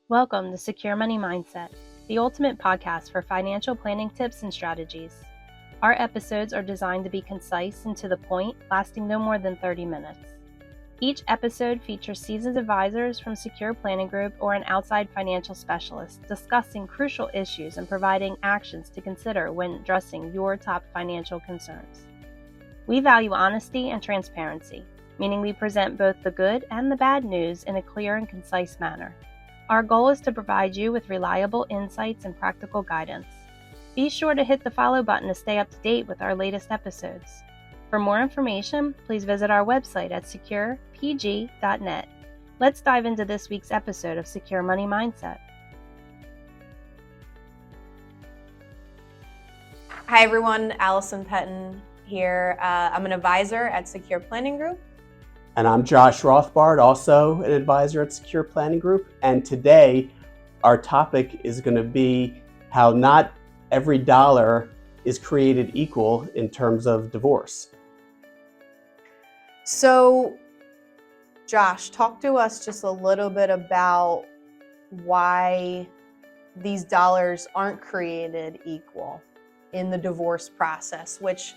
Welcome to Secure Money Mindset, the ultimate podcast for financial planning tips and strategies. Our episodes are designed to be concise and to the point, lasting no more than 30 minutes. Each episode features seasoned advisors from Secure Planning Group or an outside financial specialist discussing crucial issues and providing actions to consider when addressing your top financial concerns. We value honesty and transparency, meaning we present both the good and the bad news in a clear and concise manner. Our goal is to provide you with reliable insights and practical guidance. Be sure to hit the follow button to stay up to date with our latest episodes. For more information, please visit our website at securepg.net. Let's dive into this week's episode of Secure Money Mindset. Hi everyone, Aison Pettine here. I'm an advisor at Secure Planning Group. And I'm Josh Rothbard, also an advisor at Secure Planning Group. And today, our topic is going to be how not every dollar is created equal in terms of divorce. So, Josh, talk to us just a little bit about why these dollars aren't created equal in the divorce process, which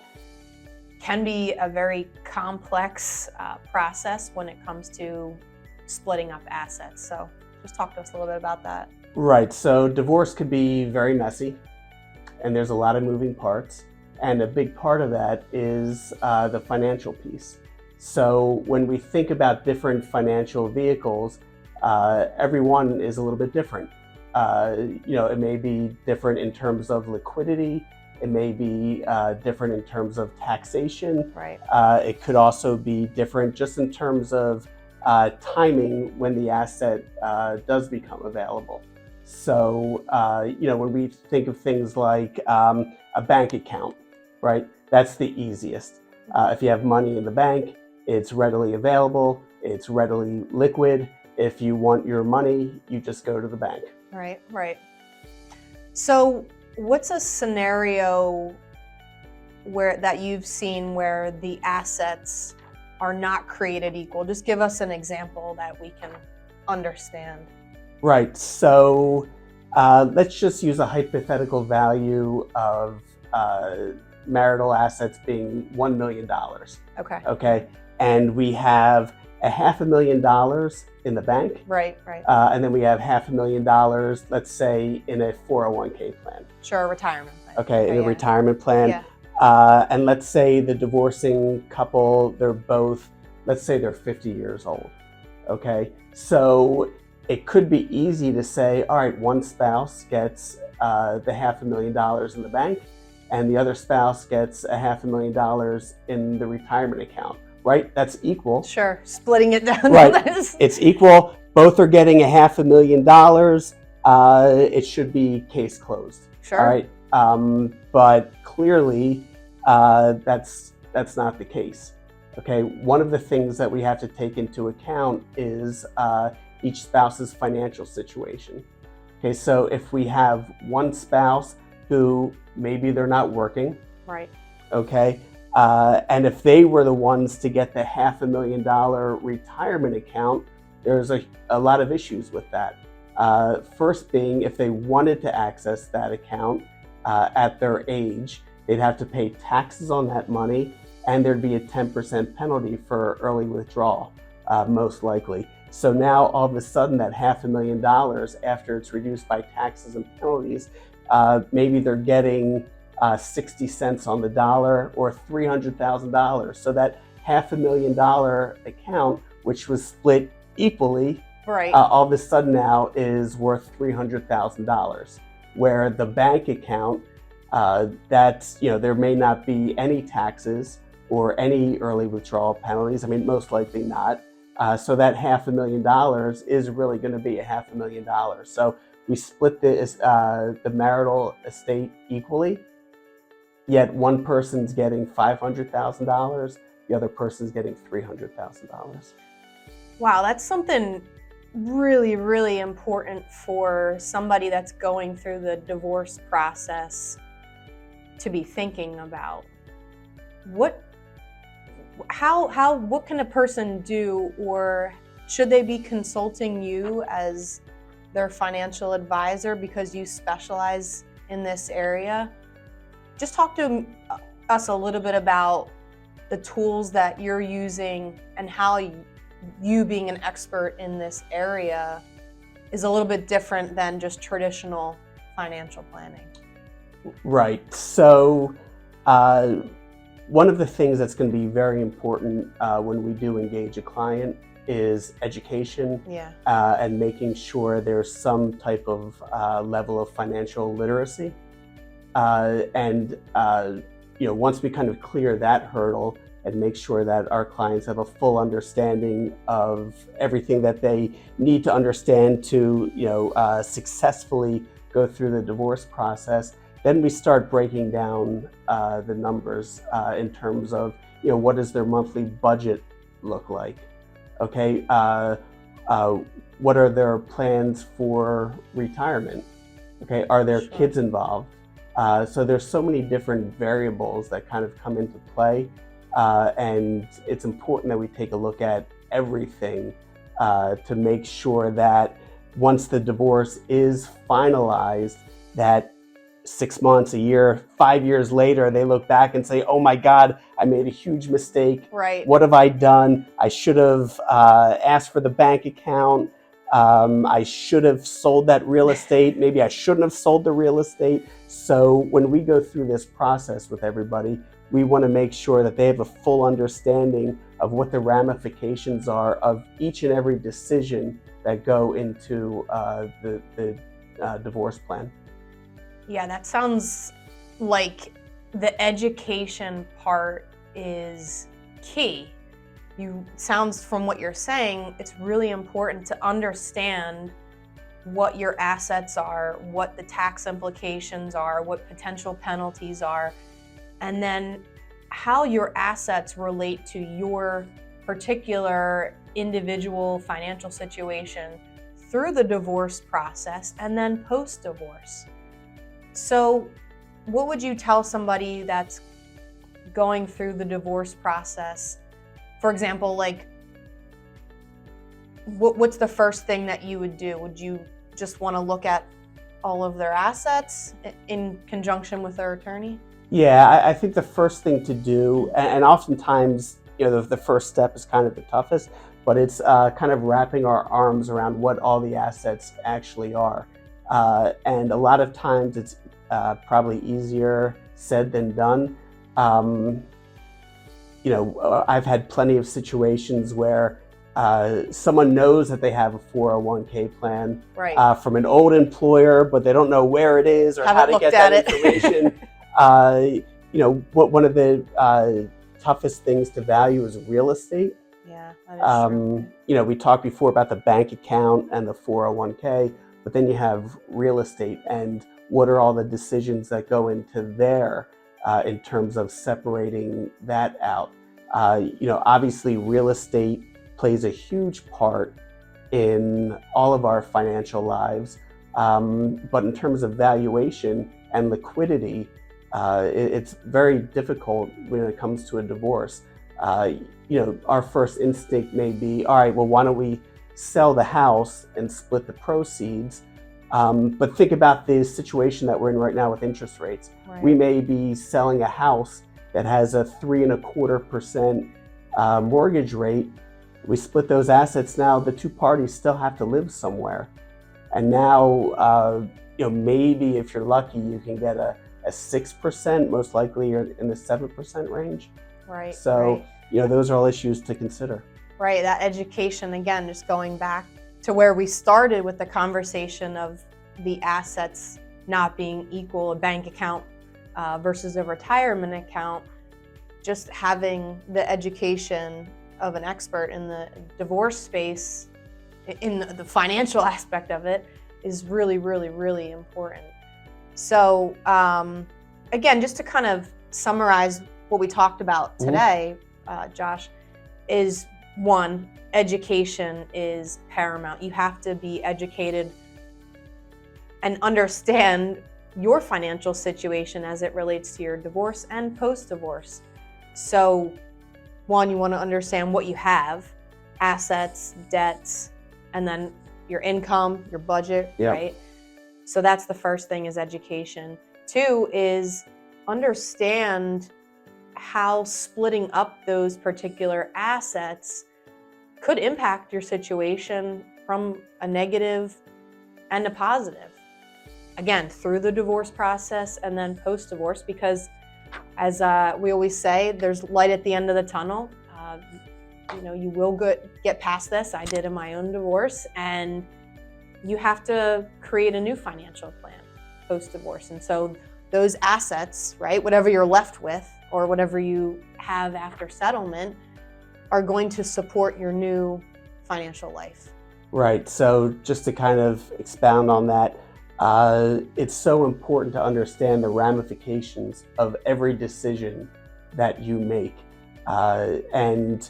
can be a very complex process when it comes to splitting up assets. So just talk to us a little bit about that. Right, so divorce could be very messy, and there's a lot of moving parts. And a big part of that is the financial piece. So when we think about different financial vehicles, everyone is a little bit different. It may be different in terms of liquidity. It may be different in terms of taxation. Right. It could also be different just in terms of timing when the asset does become available. So, when we think of things like a bank account, right, that's the easiest. If you have money in the bank, it's readily available, it's readily liquid. If you want your money, you just go to the bank. Right. So, what's a scenario that you've seen where the assets are not created equal? Just give us an example that we can understand. Right. So let's just use a hypothetical value of marital assets being $1 million. Okay. And we have $500,000 in the bank. Right. And then we have $500,000, let's say, in a 401k plan. Sure, retirement plan. Okay, in a retirement plan. Yeah. And let's say the divorcing couple, they're 50 years old. Okay, so it could be easy to say, all right, one spouse gets the $500,000 in the bank, and the other spouse gets $500,000 in the retirement account. Right? That's equal. Sure. Splitting it down. Right. It's equal. Both are getting $500,000. It should be case closed. Sure. All right. But clearly, that's not the case. Okay. One of the things that we have to take into account is each spouse's financial situation. Okay. So if we have one spouse who maybe they're not working. Right. Okay. And if they were the ones to get the $500,000 retirement account, there's a lot of issues with that. First being, if they wanted to access that account at their age, they'd have to pay taxes on that money, and there'd be a 10% penalty for early withdrawal, most likely. So now all of a sudden that $500,000, after it's reduced by taxes and penalties, maybe they're getting 60 cents on the dollar or $300,000. So that $500,000 account, which was split equally, right, all of a sudden now is worth $300,000. Where the bank account, there may not be any taxes or any early withdrawal penalties. I mean, most likely not. So that $500,000 is really going to be $500,000. So we split the marital estate equally. Yet one person's getting $500,000, the other person's getting $300,000. Wow, that's something really, really important for somebody that's going through the divorce process to be thinking about. What can a person do, or should they be consulting you as their financial advisor because you specialize in this area. Just talk to us a little bit about the tools that you're using and how you being an expert in this area is a little bit different than just traditional financial planning. Right. So one of the things that's going to be very important when we do engage a client is education. Yeah. And making sure there's some type of level of financial literacy. Once we kind of clear that hurdle and make sure that our clients have a full understanding of everything that they need to understand to, successfully go through the divorce process, then we start breaking down the numbers in terms of, what does their monthly budget look like? Okay, what are their plans for retirement? Okay, are there kids involved? So there's so many different variables that kind of come into play, and it's important that we take a look at everything to make sure that once the divorce is finalized, that 6 months, a year, 5 years later, they look back and say, oh my God, I made a huge mistake. Right. What have I done? I should have asked for the bank account. I should have sold that real estate. Maybe I shouldn't have sold the real estate. So when we go through this process with everybody, we want to make sure that they have a full understanding of what the ramifications are of each and every decision that go into the divorce plan. Yeah, that sounds like the education part is key. Sounds from what you're saying, it's really important to understand what your assets are, what the tax implications are, what potential penalties are, and then how your assets relate to your particular individual financial situation through the divorce process and then post-divorce. So what would you tell somebody that's going through the divorce process? For example, like, what's the first thing that you would do? Would you just want to look at all of their assets in conjunction with their attorney? Yeah, I think the first thing to do, and oftentimes, the first step is kind of the toughest, but it's kind of wrapping our arms around what all the assets actually are. And a lot of times it's probably easier said than done. I've had plenty of situations where someone knows that they have a 401k plan from an old employer, but they don't know where it is or how to get that information. One of the toughest things to value is real estate. Yeah, that is true. We talked before about the bank account and the 401k, but then you have real estate, and what are all the decisions that go into there in terms of separating that out? Obviously real estate plays a huge part in all of our financial lives, but in terms of valuation and liquidity, it's very difficult when it comes to a divorce. Our first instinct may be, all right, well, why don't we sell the house and split the proceeds? But think about the situation that we're in right now with interest rates. Right. We may be selling a house that has a 3.25% mortgage rate. We split those assets. Now the two parties still have to live somewhere. And now, maybe if you're lucky, you can get a 6%, most likely you're in the 7% range. Right. So, those are all issues to consider. Right, that education, again, just going back to where we started with the conversation of the assets not being equal, a bank account versus a retirement account, just having the education of an expert in the divorce space, in the financial aspect of it, is really, really, really important. So again, just to kind of summarize what we talked about today, Josh, is one, education is paramount. You have to be educated and understand your financial situation as it relates to your divorce and post-divorce. So one, you want to understand what you have, assets, debts, and then, your income, your budget, Yep. right? So that's the first thing, is education. 2 is understand how splitting up those particular assets could impact your situation from a negative and a positive. Again, through the divorce process and then post-divorce, because as we always say, there's light at the end of the tunnel. You will get past this. I did in my own divorce, and you have to create a new financial plan post-divorce. And so those assets, right, whatever you're left with or whatever you have after settlement, are going to support your new financial life. Right. So just to kind of expound on that, it's so important to understand the ramifications of every decision that you make. And,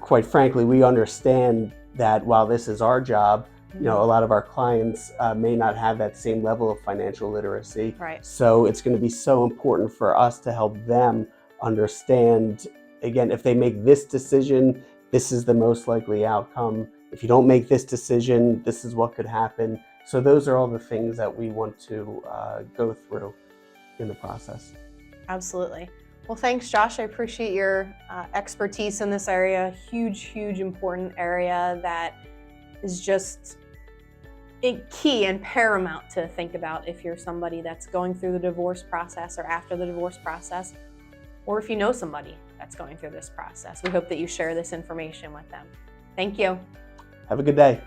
quite frankly, we understand that while this is our job, a lot of our clients may not have that same level of financial literacy. Right. So it's going to be so important for us to help them understand, again, if they make this decision, this is the most likely outcome. If you don't make this decision, this is what could happen. So those are all the things that we want to go through in the process. Absolutely. Well, thanks, Josh. I appreciate your expertise in this area. Huge, important area that is just key and paramount to think about if you're somebody that's going through the divorce process or after the divorce process, or if you know somebody that's going through this process. We hope that you share this information with them. Thank you. Have a good day.